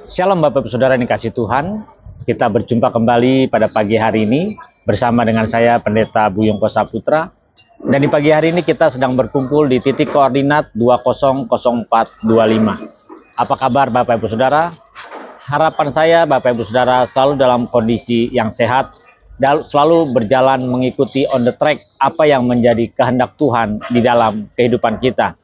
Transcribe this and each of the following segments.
Shalom Bapak Ibu Saudara yang dikasih Tuhan. Kita berjumpa kembali pada pagi hari ini bersama dengan saya Pendeta Buyung Kosaputra. Dan di pagi hari ini kita sedang berkumpul di titik koordinat 200425. Apa kabar Bapak Ibu Saudara? Harapan saya Bapak Ibu Saudara selalu dalam kondisi yang sehat, selalu berjalan mengikuti on the track apa yang menjadi kehendak Tuhan di dalam kehidupan kita.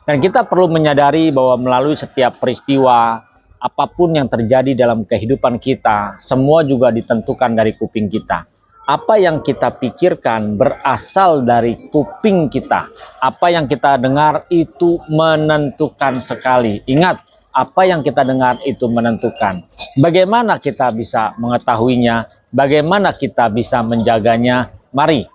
Dan kita perlu menyadari bahwa melalui setiap peristiwa, apapun yang terjadi dalam kehidupan kita, semua juga ditentukan dari kuping kita. Apa yang kita pikirkan berasal dari kuping kita. Apa yang kita dengar itu menentukan sekali. Ingat, apa yang kita dengar itu menentukan. Bagaimana kita bisa mengetahuinya? Bagaimana kita bisa menjaganya? Mari,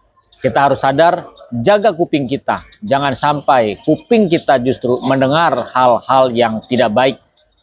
kita harus sadar, jaga kuping kita. Jangan sampai kuping kita justru mendengar hal-hal yang tidak baik,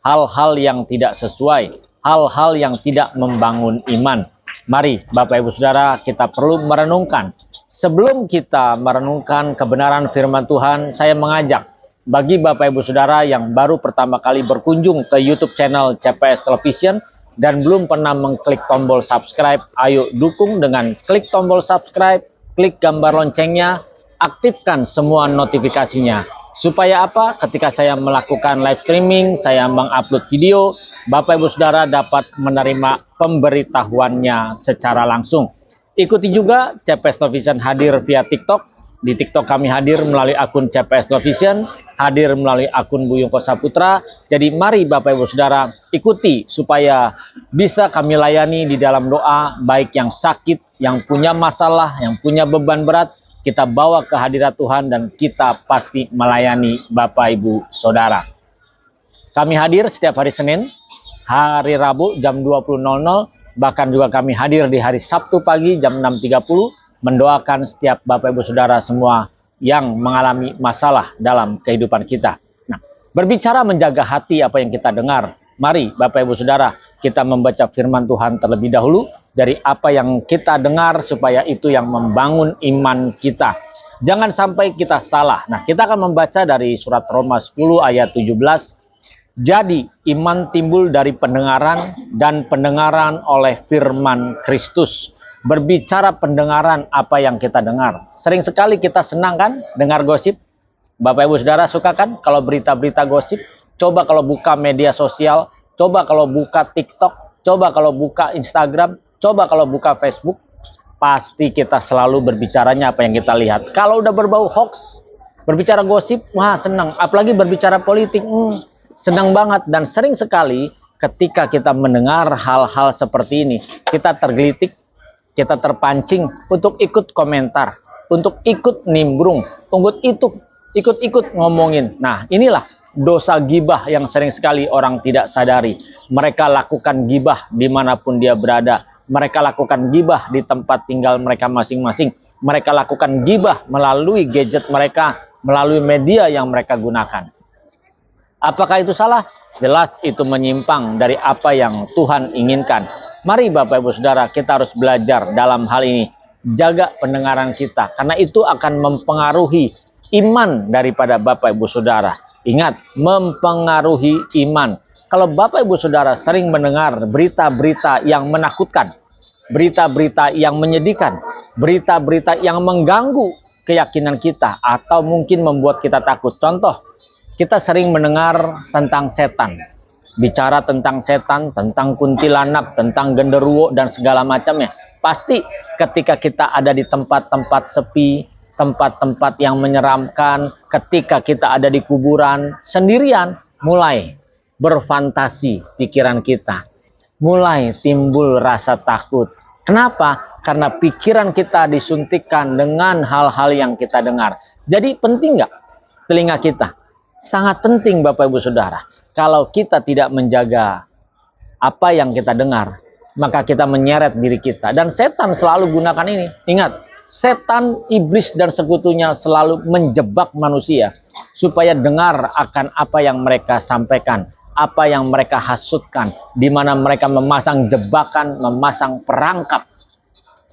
hal-hal yang tidak sesuai, hal-hal yang tidak membangun iman. Mari Bapak Ibu Saudara, kita perlu merenungkan. Sebelum kita merenungkan kebenaran firman Tuhan, saya mengajak bagi Bapak Ibu Saudara yang baru pertama kali berkunjung ke YouTube channel CPS Television dan belum pernah mengklik tombol subscribe, ayo dukung dengan klik tombol subscribe, klik gambar loncengnya, aktifkan semua notifikasinya. Supaya apa? Ketika saya melakukan live streaming, saya mengupload video, Bapak Ibu Saudara dapat menerima pemberitahuannya secara langsung. Ikuti juga CPS Television hadir via TikTok. Di TikTok kami hadir melalui akun CPS Television, hadir melalui akun Buyung Kosaputra. Jadi mari Bapak Ibu Saudara ikuti supaya bisa kami layani di dalam doa, baik yang sakit, yang punya masalah, yang punya beban berat, kita bawa ke hadirat Tuhan dan kita pasti melayani Bapak Ibu Saudara. Kami hadir setiap hari Senin, hari Rabu jam 20.00, bahkan juga kami hadir di hari Sabtu pagi jam 6.30, mendoakan setiap Bapak Ibu Saudara semua yang mengalami masalah dalam kehidupan kita. Nah, berbicara menjaga hati apa yang kita dengar, mari Bapak Ibu Saudara, kita membaca firman Tuhan terlebih dahulu dari apa yang kita dengar supaya itu yang membangun iman kita. Jangan sampai kita salah. Nah, kita akan membaca dari surat Roma 10 ayat 17. Jadi iman timbul dari pendengaran dan pendengaran oleh firman Kristus. Berbicara pendengaran apa yang kita dengar. Sering sekali kita senang kan dengar gosip? Bapak Ibu Saudara suka kan kalau berita-berita gosip? Coba kalau buka media sosial, coba kalau buka TikTok, coba kalau buka Instagram, coba kalau buka Facebook, pasti kita selalu berbicaranya apa yang kita lihat. Kalau udah berbau hoax, berbicara gosip, wah senang. Apalagi berbicara politik, senang banget. Dan sering sekali ketika kita mendengar hal-hal seperti ini, kita tergelitik, kita terpancing untuk ikut komentar, untuk ikut nimbrung, untuk ikut ngomongin. Nah, inilah dosa gibah yang sering sekali orang tidak sadari. Mereka lakukan gibah dimanapun dia berada. Mereka lakukan gibah di tempat tinggal mereka masing-masing. Mereka lakukan gibah melalui gadget mereka, melalui media yang mereka gunakan. Apakah itu salah? Jelas itu menyimpang dari apa yang Tuhan inginkan. Mari Bapak Ibu Saudara, kita harus belajar dalam hal ini. Jaga pendengaran kita, karena itu akan mempengaruhi iman daripada Bapak Ibu Saudara. Ingat, mempengaruhi iman. Kalau Bapak Ibu Saudara sering mendengar berita-berita yang menakutkan, berita-berita yang menyedihkan, berita-berita yang mengganggu keyakinan kita, atau mungkin membuat kita takut. Contoh, kita sering mendengar tentang setan. Bicara tentang setan, tentang kuntilanak, tentang genderuwo, dan segala macamnya. Pasti ketika kita ada di tempat-tempat sepi, tempat-tempat yang menyeramkan, ketika kita ada di kuburan, sendirian, mulai berfantasi pikiran kita. Mulai timbul rasa takut. Kenapa? Karena pikiran kita disuntikkan dengan hal-hal yang kita dengar. Jadi penting nggak telinga kita? Sangat penting Bapak Ibu Saudara. Kalau kita tidak menjaga apa yang kita dengar, maka kita menyeret diri kita. Dan setan selalu gunakan ini. Ingat, setan, iblis, dan sekutunya selalu menjebak manusia supaya dengar akan apa yang mereka sampaikan, apa yang mereka hasutkan, di mana mereka memasang jebakan, memasang perangkap.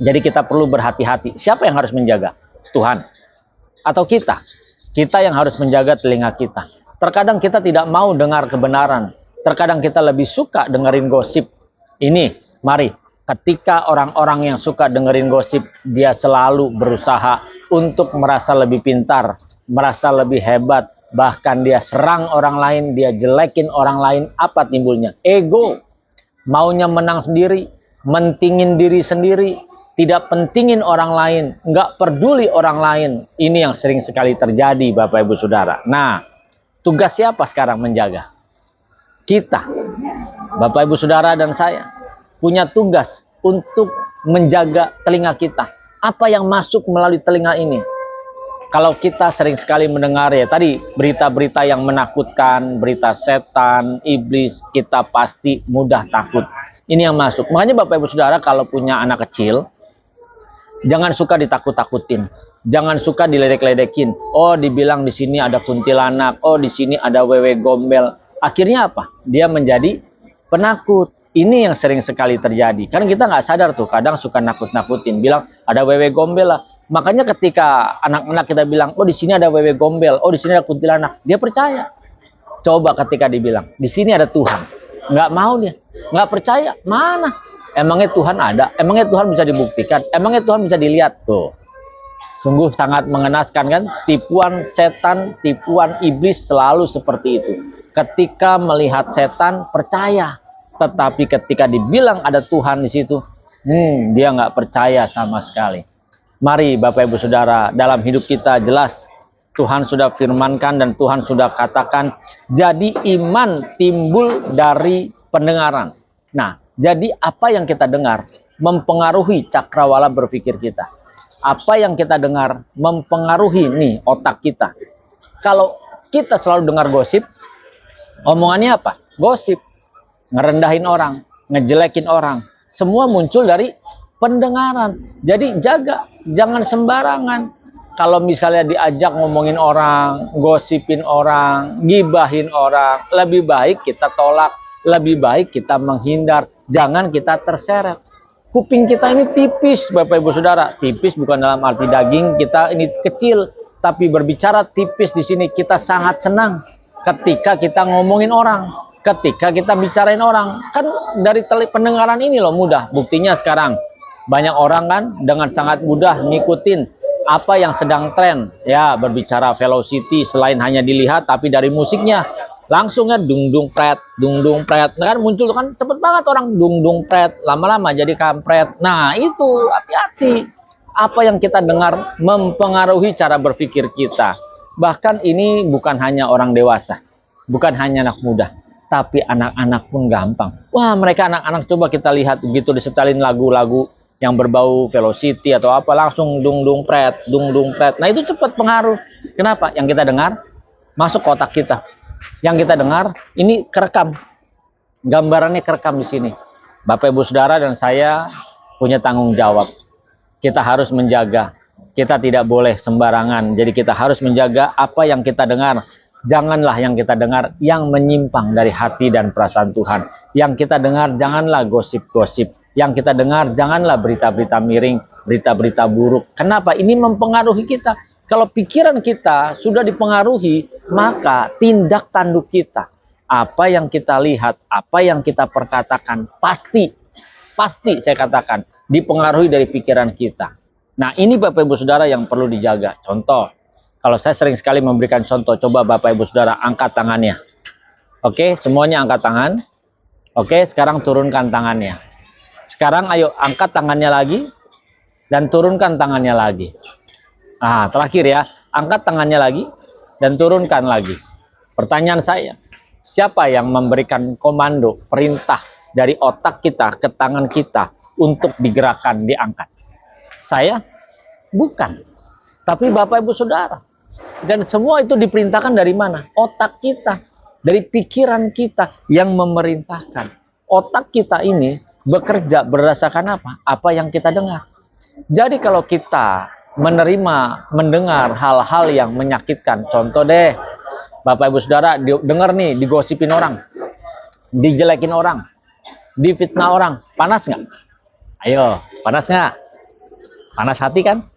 Jadi kita perlu berhati-hati. Siapa yang harus menjaga? Tuhan atau kita? Kita yang harus menjaga telinga kita. Terkadang kita tidak mau dengar kebenaran. Terkadang kita lebih suka dengerin gosip. Ini, mari, ketika orang-orang yang suka dengerin gosip, dia selalu berusaha untuk merasa lebih pintar, merasa lebih hebat, bahkan dia serang orang lain, dia jelekin orang lain. Apa timbulnya? Ego, maunya menang sendiri, mentingin diri sendiri, tidak pentingin orang lain, nggak peduli orang lain. Ini yang sering sekali terjadi, Bapak Ibu Saudara. Nah, tugas siapa sekarang menjaga? Kita, Bapak Ibu Saudara dan saya, punya tugas untuk menjaga telinga kita. Apa yang masuk melalui telinga ini? Kalau kita sering sekali mendengar ya tadi berita-berita yang menakutkan, berita setan, iblis, kita pasti mudah takut. Ini yang masuk. Makanya Bapak Ibu Saudara kalau punya anak kecil, jangan suka ditakut-takutin. Jangan suka diledek-ledekin. Oh, dibilang di sini ada kuntilanak, oh di sini ada wewe gombel. Akhirnya apa? Dia menjadi penakut. Ini yang sering sekali terjadi. Karena kita nggak sadar tuh, kadang suka nakut-nakutin. Bilang ada wewe gombel lah. Makanya ketika anak-anak kita bilang, oh di sini ada wewe gombel, oh di sini ada kuntilanak, dia percaya. Coba ketika dibilang, di sini ada Tuhan, nggak mau dia, nggak percaya. Mana? Emangnya Tuhan ada? Emangnya Tuhan bisa dibuktikan? Emangnya Tuhan bisa dilihat tuh? Sungguh sangat mengenaskan kan? Tipuan setan, tipuan iblis selalu seperti itu. Ketika melihat setan percaya, tetapi ketika dibilang ada Tuhan di situ, dia nggak percaya sama sekali. Mari Bapak Ibu Saudara, dalam hidup kita jelas Tuhan sudah firmankan dan Tuhan sudah katakan, jadi iman timbul dari pendengaran. Nah, jadi apa yang kita dengar mempengaruhi cakrawala berpikir kita. Apa yang kita dengar mempengaruhi nih otak kita. Kalau kita selalu dengar gosip, omongannya apa? Gosip. Ngerendahin orang, ngejelekin orang. Semua muncul dari pendengaran. Jadi jaga, jangan sembarangan. Kalau misalnya diajak ngomongin orang, gosipin orang, gibahin orang, lebih baik kita tolak, lebih baik kita menghindar. Jangan kita terseret. Kuping kita ini tipis, Bapak Ibu Saudara. Tipis bukan dalam arti daging kita ini kecil, tapi berbicara tipis di sini kita sangat senang ketika kita ngomongin orang, ketika kita bicarain orang. Kan dari pendengaran ini loh mudah. Buktinya sekarang banyak orang kan dengan sangat mudah ngikutin apa yang sedang tren. Ya, berbicara velocity selain hanya dilihat tapi dari musiknya langsungnya dung dung pret, nah, kan muncul kan cepet banget orang dung dung pret, lama-lama jadi kampret. Nah itu hati-hati, apa yang kita dengar mempengaruhi cara berpikir kita. Bahkan ini bukan hanya orang dewasa, bukan hanya anak muda, tapi anak-anak pun gampang. Wah, mereka anak-anak coba kita lihat begitu disetelin lagu-lagu yang berbau velocity atau apa langsung dung dung pret, dung dung pret. Nah itu cepat pengaruh. Kenapa? Yang kita dengar masuk ke otak kita. Yang kita dengar ini kerekam, gambarannya kerekam di sini. Bapak Ibu Saudara dan saya punya tanggung jawab. Kita harus menjaga. Kita tidak boleh sembarangan. Jadi kita harus menjaga apa yang kita dengar. Janganlah yang kita dengar yang menyimpang dari hati dan perasaan Tuhan. Yang kita dengar janganlah gosip-gosip. Yang kita dengar janganlah berita-berita miring, berita-berita buruk. Kenapa? Ini mempengaruhi kita. Kalau pikiran kita sudah dipengaruhi, maka tindak tanduk kita, apa yang kita lihat, apa yang kita perkatakan, pasti saya katakan, dipengaruhi dari pikiran kita. Nah ini Bapak Ibu Saudara yang perlu dijaga. Contoh, kalau saya sering sekali memberikan contoh, coba Bapak Ibu Saudara angkat tangannya. Oke, semuanya angkat tangan. Oke, sekarang turunkan tangannya. Sekarang ayo angkat tangannya lagi, dan turunkan tangannya lagi. Nah, terakhir ya, angkat tangannya lagi dan turunkan lagi. Pertanyaan saya, siapa yang memberikan komando, perintah dari otak kita ke tangan kita untuk digerakkan, diangkat? Saya? Bukan. Tapi Bapak Ibu Saudara. Dan semua itu diperintahkan dari mana? Otak kita. Dari pikiran kita yang memerintahkan. Otak kita ini bekerja berdasarkan apa? Apa yang kita dengar. Jadi kalau kita mendengar hal-hal yang menyakitkan. Contoh deh, Bapak Ibu Saudara dengar nih digosipin orang, dijelekin orang, difitnah orang. Panas nggak? Ayo, panas nggak? Panas hati kan?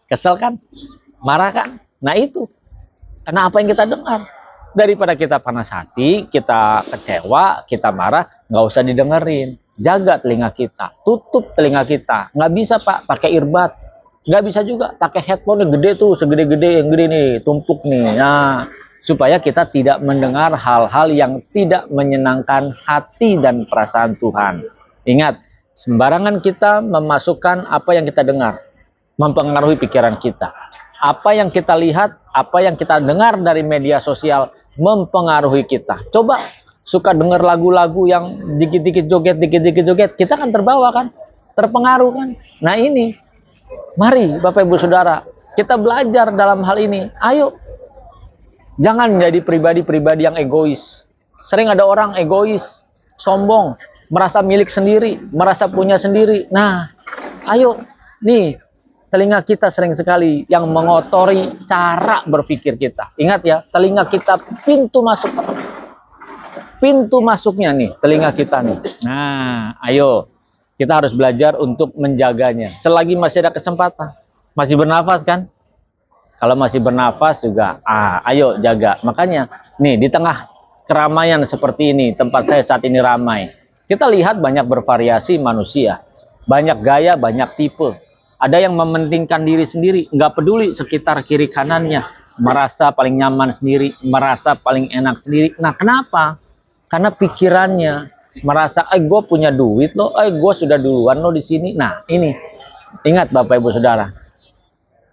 Kesel kan? Marah kan? Nah itu, karena apa yang kita dengar. Daripada kita panas hati, kita kecewa, kita marah, nggak usah didengerin. Jaga telinga kita, tutup telinga kita. Nggak bisa Pak pakai earbud, nggak bisa juga pakai headphone yang gede tuh, segede-gede yang gede nih, tumpuk nih. Nah, supaya kita tidak mendengar hal-hal yang tidak menyenangkan hati dan perasaan Tuhan. Ingat, sembarangan kita memasukkan apa yang kita dengar, mempengaruhi pikiran kita. Apa yang kita lihat, apa yang kita dengar dari media sosial mempengaruhi kita. Coba suka dengar lagu-lagu yang dikit-dikit joget, kita kan terbawa kan, terpengaruh kan. Nah ini, mari Bapak Ibu Saudara, kita belajar dalam hal ini. Ayo, jangan menjadi pribadi-pribadi yang egois. Sering ada orang egois, sombong, merasa milik sendiri, merasa punya sendiri. Nah, ayo, nih, telinga kita sering sekali yang mengotori cara berpikir kita. Ingat ya, telinga kita pintu masuk. Pintu masuknya nih, telinga kita nih. Nah, ayo. Kita harus belajar untuk menjaganya. Selagi masih ada kesempatan. Masih bernafas kan? Kalau masih bernafas juga, ayo jaga. Makanya, nih di tengah keramaian seperti ini, tempat saya saat ini ramai. Kita lihat banyak bervariasi manusia. Banyak gaya, banyak tipe. Ada yang mementingkan diri sendiri, nggak peduli sekitar kiri kanannya, merasa paling nyaman sendiri, merasa paling enak sendiri. Nah, kenapa? Karena pikirannya merasa, gue punya duit loh, gue sudah duluan loh di sini. Nah, ini ingat Bapak Ibu Saudara,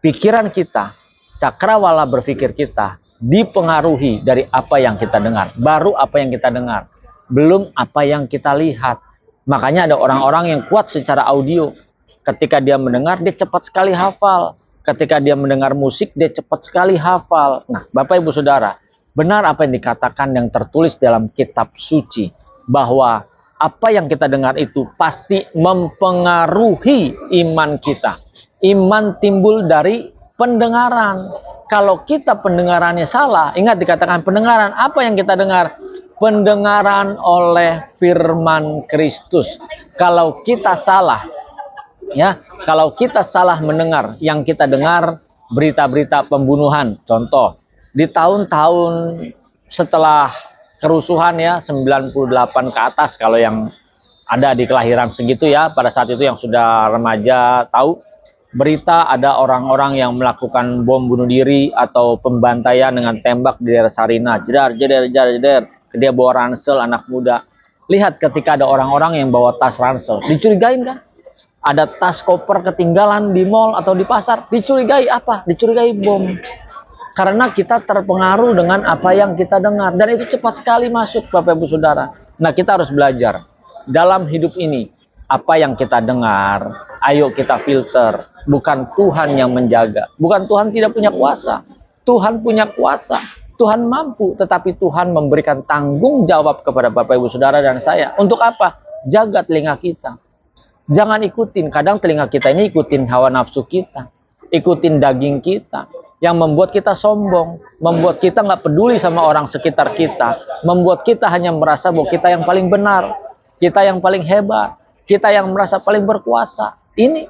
pikiran kita, cakrawala berpikir kita dipengaruhi dari apa yang kita dengar. Baru apa yang kita dengar, belum apa yang kita lihat. Makanya ada orang-orang yang kuat secara audio. Ketika dia mendengar, dia cepat sekali hafal. Ketika dia mendengar musik, dia cepat sekali hafal. Nah, Bapak Ibu Saudara, benar apa yang dikatakan yang tertulis dalam kitab suci. Bahwa apa yang kita dengar itu pasti mempengaruhi iman kita. Iman timbul dari pendengaran. Kalau kita pendengarannya salah, ingat dikatakan pendengaran. Apa yang kita dengar? Pendengaran oleh firman Kristus. Kalau kita salah, ya, kalau kita salah mendengar, yang kita dengar berita-berita pembunuhan. Contoh, di tahun-tahun setelah kerusuhan ya, 98 ke atas kalau yang ada di kelahiran segitu ya, pada saat itu yang sudah remaja tahu berita ada orang-orang yang melakukan bom bunuh diri atau pembantaian dengan tembak di daerah Sarina. Jedar. Dia bawa ransel anak muda. Lihat ketika ada orang-orang yang bawa tas ransel, dicurigain kan? Ada tas koper ketinggalan di mall atau di pasar, dicurigai apa? Dicurigai bom. Karena kita terpengaruh dengan apa yang kita dengar. Dan itu cepat sekali masuk Bapak Ibu Saudara. Nah, kita harus belajar. Dalam hidup ini, apa yang kita dengar, ayo kita filter. Bukan Tuhan yang menjaga. Bukan Tuhan tidak punya kuasa. Tuhan punya kuasa. Tuhan mampu, tetapi Tuhan memberikan tanggung jawab kepada Bapak Ibu Saudara dan saya. Untuk apa? Jaga telinga kita. Jangan ikutin, kadang telinga kita ini ikutin hawa nafsu kita. Ikutin daging kita. Yang membuat kita sombong. Membuat kita nggak peduli sama orang sekitar kita. Membuat kita hanya merasa bahwa kita yang paling benar. Kita yang paling hebat. Kita yang merasa paling berkuasa. Ini,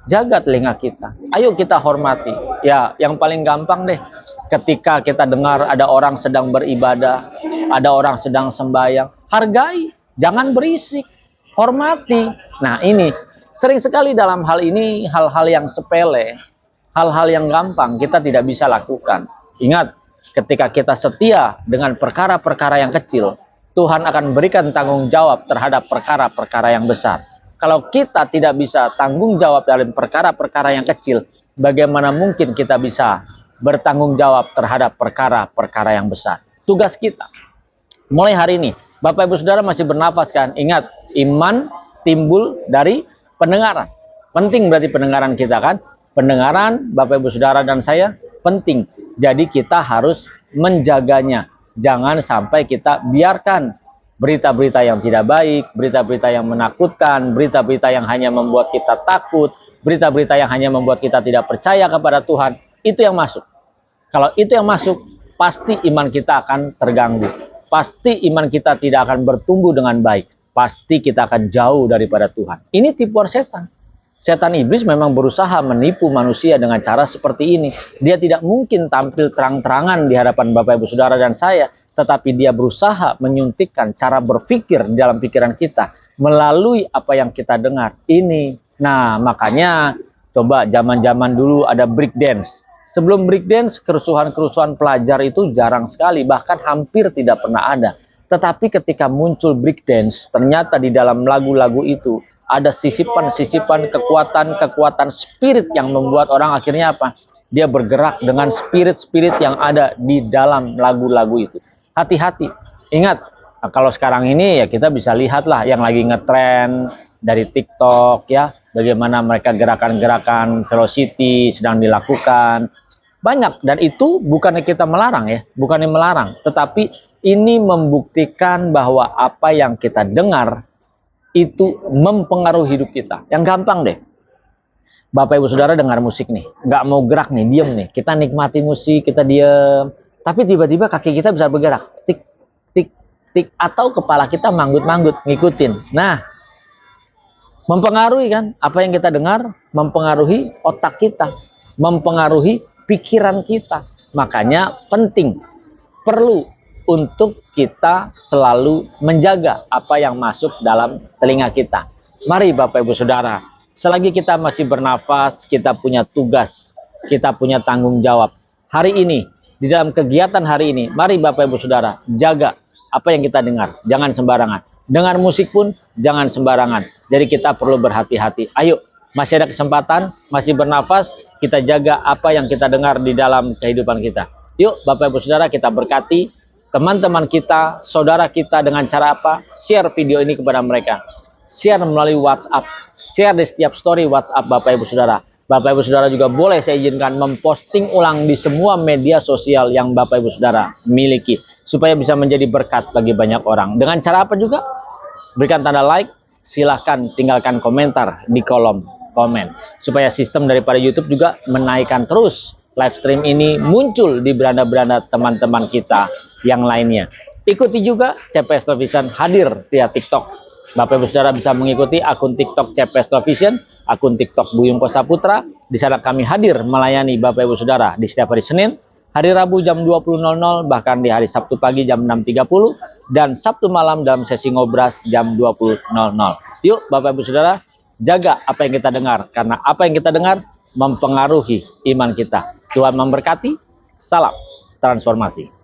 jaga telinga kita. Ayo kita hormati. Ya, yang paling gampang deh. Ketika kita dengar ada orang sedang beribadah, ada orang sedang sembahyang, hargai, jangan berisik, hormati. Nah ini, sering sekali dalam hal ini, hal-hal yang sepele, hal-hal yang gampang kita tidak bisa lakukan. Ingat, ketika kita setia dengan perkara-perkara yang kecil, Tuhan akan berikan tanggung jawab terhadap perkara-perkara yang besar. Kalau kita tidak bisa tanggung jawab dalam perkara-perkara yang kecil, bagaimana mungkin kita bisa bertanggung jawab terhadap perkara-perkara yang besar? Tugas kita mulai hari ini, Bapak Ibu Saudara masih bernafas kan? Ingat, iman timbul dari pendengaran. Penting berarti pendengaran kita kan? Pendengaran Bapak Ibu Saudara dan saya penting. Jadi kita harus menjaganya. Jangan sampai kita biarkan berita-berita yang tidak baik, berita-berita yang menakutkan, berita-berita yang hanya membuat kita takut, berita-berita yang hanya membuat kita tidak percaya kepada Tuhan. Itu yang masuk. Kalau itu yang masuk, pasti iman kita akan terganggu. Pasti iman kita tidak akan bertumbuh dengan baik. Pasti kita akan jauh daripada Tuhan. Ini tipuan setan. Setan iblis memang berusaha menipu manusia dengan cara seperti ini. Dia tidak mungkin tampil terang-terangan di hadapan Bapak Ibu Saudara dan saya, tetapi dia berusaha menyuntikkan cara berpikir di dalam pikiran kita melalui apa yang kita dengar ini. Nah, makanya coba zaman-zaman dulu ada break dance. Sebelum break dance, kerusuhan-kerusuhan pelajar itu jarang sekali, bahkan hampir tidak pernah ada. Tetapi ketika muncul break dance, ternyata di dalam lagu-lagu itu ada sisipan-sisipan kekuatan-kekuatan spirit yang membuat orang akhirnya apa? Dia bergerak dengan spirit-spirit yang ada di dalam lagu-lagu itu. Hati-hati. Ingat, kalau sekarang ini ya kita bisa lihatlah yang lagi ngetren dari TikTok ya, bagaimana mereka gerakan-gerakan velocity sedang dilakukan. Banyak, dan itu bukannya kita melarang ya, bukannya melarang, tetapi ini membuktikan bahwa apa yang kita dengar itu mempengaruhi hidup kita. Yang gampang deh, Bapak Ibu Saudara dengar musik nih, nggak mau gerak nih, diem nih. Kita nikmati musik, kita diem, tapi tiba-tiba kaki kita bisa bergerak, tik, tik, tik, atau kepala kita manggut-manggut, ngikutin. Nah, mempengaruhi kan, apa yang kita dengar, mempengaruhi otak kita, mempengaruhi pikiran kita. Makanya penting, perlu untuk kita selalu menjaga apa yang masuk dalam telinga kita. Mari Bapak Ibu Saudara, selagi kita masih bernafas, kita punya tugas, kita punya tanggung jawab. Hari ini, di dalam kegiatan hari ini, mari Bapak Ibu Saudara, jaga apa yang kita dengar, jangan sembarangan. Dengar musik pun jangan sembarangan. Jadi kita perlu berhati-hati. Ayo, masih ada kesempatan, masih bernafas, kita jaga apa yang kita dengar di dalam kehidupan kita. Yuk Bapak Ibu Saudara, kita berkati teman-teman kita, saudara kita dengan cara apa? Share video ini kepada mereka. Share melalui WhatsApp. Share di setiap story WhatsApp Bapak Ibu Saudara. Bapak Ibu Saudara juga boleh saya izinkan memposting ulang di semua media sosial yang Bapak Ibu Saudara miliki. Supaya bisa menjadi berkat bagi banyak orang. Dengan cara apa juga? Berikan tanda like, silahkan tinggalkan komentar di kolom komen. Supaya sistem daripada YouTube juga menaikkan terus live stream ini muncul di beranda-beranda teman-teman kita yang lainnya. Ikuti juga CPS Television hadir via TikTok. Bapak Ibu Saudara bisa mengikuti akun TikTok CPS Television, akun TikTok Buyung Kosaputra. Di sana kami hadir melayani Bapak Ibu Saudara di setiap hari Senin, hari Rabu jam 20.00, bahkan di hari Sabtu pagi jam 6.30, dan Sabtu malam dalam sesi ngobras jam 20.00. Yuk Bapak Ibu Saudara, jaga apa yang kita dengar, karena apa yang kita dengar mempengaruhi iman kita. Tuhan memberkati, salam transformasi.